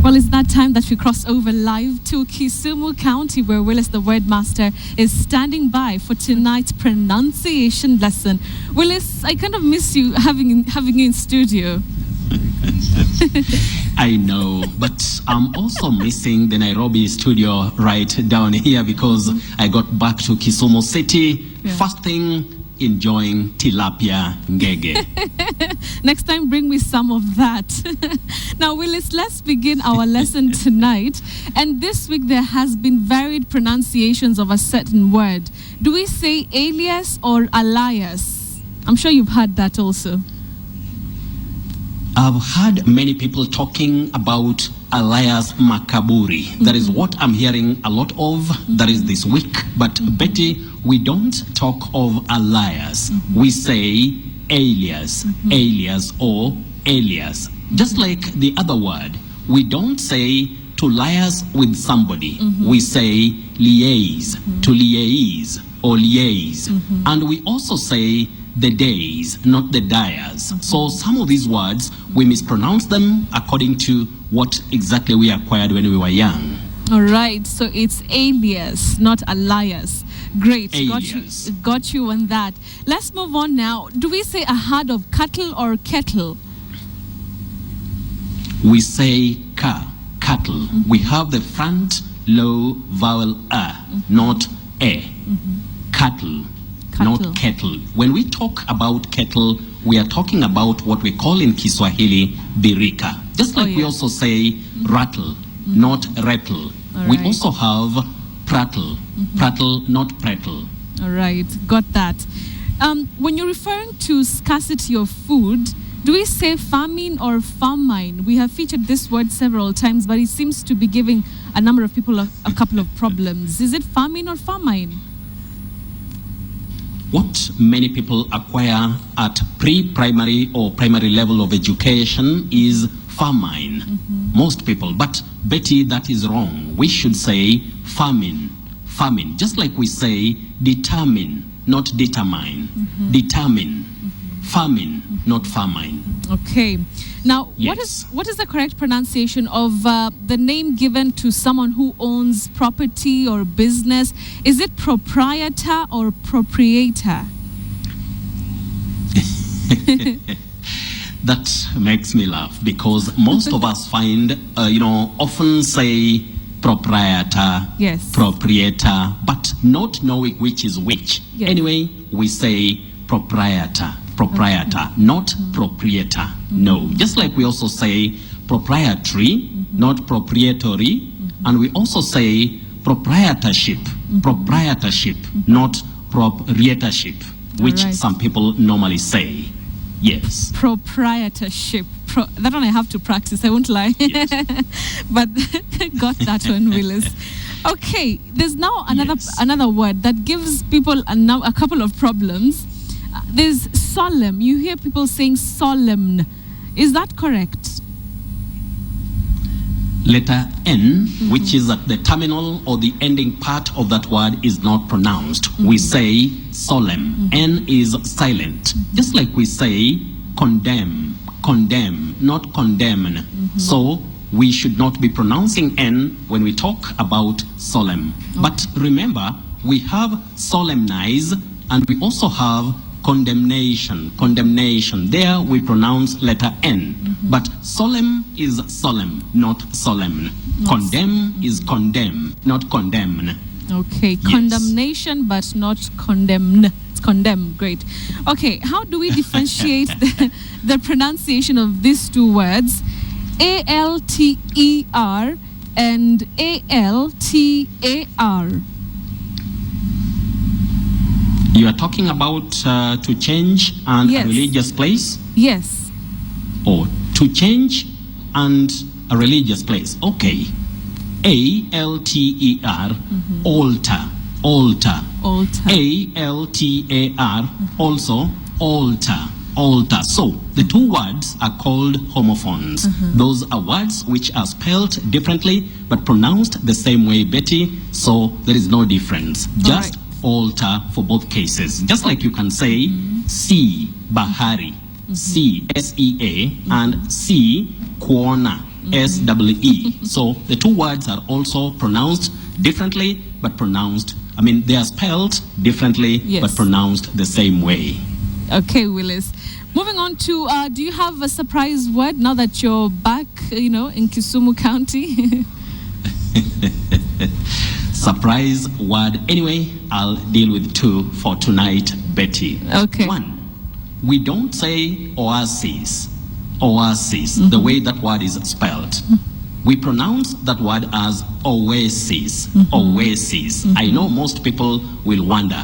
Well, it's that time that we cross over live to Kisumu County, where Willice, the word master, is standing by for tonight's pronunciation lesson. Willice, I kind of miss you having you in studio. I know, but I'm also missing the Nairobi studio right down here because I got back to Kisumu City. Yeah. First thing, enjoying tilapia ngege. Next time, bring me some of that. Now, Willice, let's begin our lesson tonight. And this week, there has been varied pronunciations of a certain word. Do we say alias or alias? I'm sure you've heard that also. I've heard many people talking about alias makaburi. That is what I'm hearing a lot of. That is this week. But Betty, we don't talk of alias. We say alias, alias or alias. Just like the other word, we don't say to liaise with somebody. We say liaise, to liaise or liaise. And we also say the days, not the dias. So some of these words, we mispronounce them according to what exactly we acquired when we were young. All right, so it's alias, not alias. Great, Alias. got you on that. Let's move on now. Do we say a herd of cattle or kettle? We say cattle. We have the front low vowel not a. Cattle. Not kettle. When we talk about kettle, we are talking about what we call in Kiswahili birika. Just like we also say rattle, not rattle. We also have prattle, prattle, not prattle. All right, got that. When you're referring to scarcity of food, do we say famine or famine? We have featured this word several times, but it seems to be giving a number of people a couple of problems. Is it famine or famine? What many people acquire at pre-primary or primary level of education is famine. Most people. But Betty, that is wrong. We should say famine. Famine. Just like we say determine, not determine. Determine. Famine, not famine. Okay. Now, Yes. what is the correct pronunciation of the name given to someone who owns property or business? Is it proprietor or proprietor? That makes me laugh because most of us find, often say proprietor, Yes. proprietor, but not knowing which is which. Yes. Anyway, we say proprietor, proprietor, not proprietor. No. Just like we also say proprietary, not proprietary, and we also say proprietorship, proprietorship, not proprietorship, which Alright. some people normally say. Yes. Proprietorship. That one I have to practice, I won't lie. Yes. But got that one, Willice. Okay, there's now another word that gives people a couple of problems. There's solemn. You hear people saying solemn. Is that correct? Letter N, which is at the terminal or the ending part of that word, is not pronounced. We say solemn. N is silent. Just like we say condemn, condemn, not condemn. So we should not be pronouncing N when we talk about solemn. But remember, we have solemnize and we also have condemnation, condemnation. There we pronounce letter N. But solemn is solemn, not solemn. Condemn is condemn, not condemn. Okay, Yes. condemnation but not condemn. It's condemn, great. Okay, how do we differentiate the pronunciation of these two words, A-L-T-E-R and A-L-T-A-R? You are talking about to change and Yes. a religious place? Yes. Or to change and a religious place. Okay. A-L-T-E-R, altar, altar. Altar. A-L-T-A-R, also altar, altar. So the two words are called homophones. Those are words which are spelled differently but pronounced the same way, Betty. So there is no difference. Just altar for both cases. Just like you can say sea, bahari, sea, S-E-A, and sea, kuona, S-E-E. So the two words are also pronounced differently, but pronounced, they are spelled differently, Yes. but pronounced the same way. Okay, Willice. Moving on to, do you have a surprise word now that you're back, in Kisumu County? Surprise word. Anyway, I'll deal with two for tonight, Betty. Okay. One, we don't say oasis, the way that word is spelled. We pronounce that word as oasis, oasis. I know most people will wonder,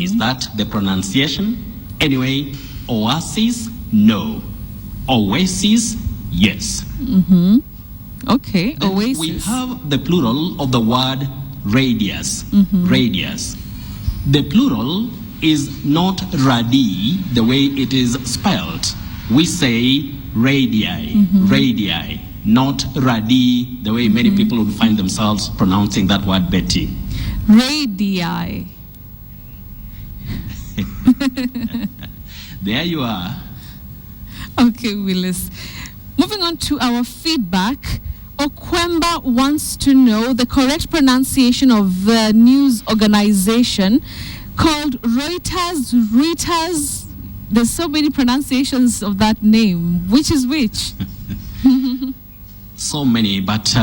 is that the pronunciation? Anyway, oasis, no. Oasis, yes. Okay, Then oasis. we have the plural of the word radius, radius. The plural is not radii, the way it is spelled. We say radii, radii, not radii, the way many people would find themselves pronouncing that word, Betty. Radii. There you are. Okay, Willice. Moving on to our feedback. Okwemba wants to know the correct pronunciation of the news organization called Reuters. There's so many pronunciations of that name. Which is which? So many, but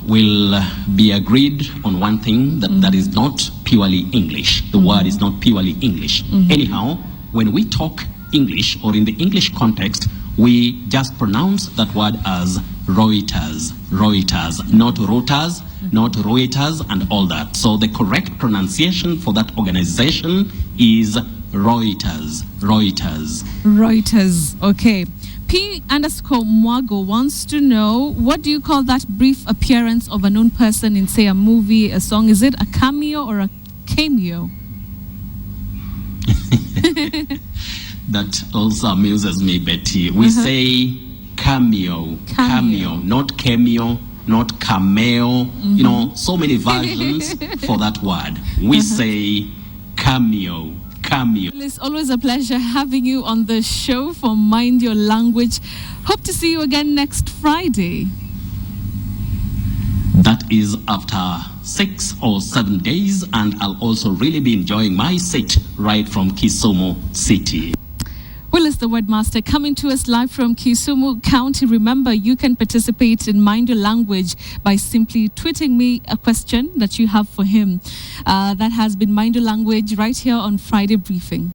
we'll be agreed on one thing, that is not purely English. The word is not purely English. Anyhow, when we talk English or in the English context, we just pronounce that word as Reuters, Reuters, not Reuters, not Reuters, and all that. So the correct pronunciation for that organization is Reuters, Reuters. Reuters. Okay. P_Mwago wants to know, what do you call that brief appearance of a known person in, say, a movie, a song? Is it a cameo or a cameo? That also amuses me, Betty. We say cameo, not cameo, not cameo. So many versions for that word. We say cameo, cameo. It's always a pleasure having you on the show for Mind Your Language. Hope to see you again next Friday. That is after 6 or 7 days, and I'll also really be enjoying my sit right from Kisumu City. Willice, the Wordmaster, coming to us live from Kisumu County. Remember, you can participate in Mind Your Language by simply tweeting me a question that you have for him. That has been Mind Your Language right here on Friday Briefing.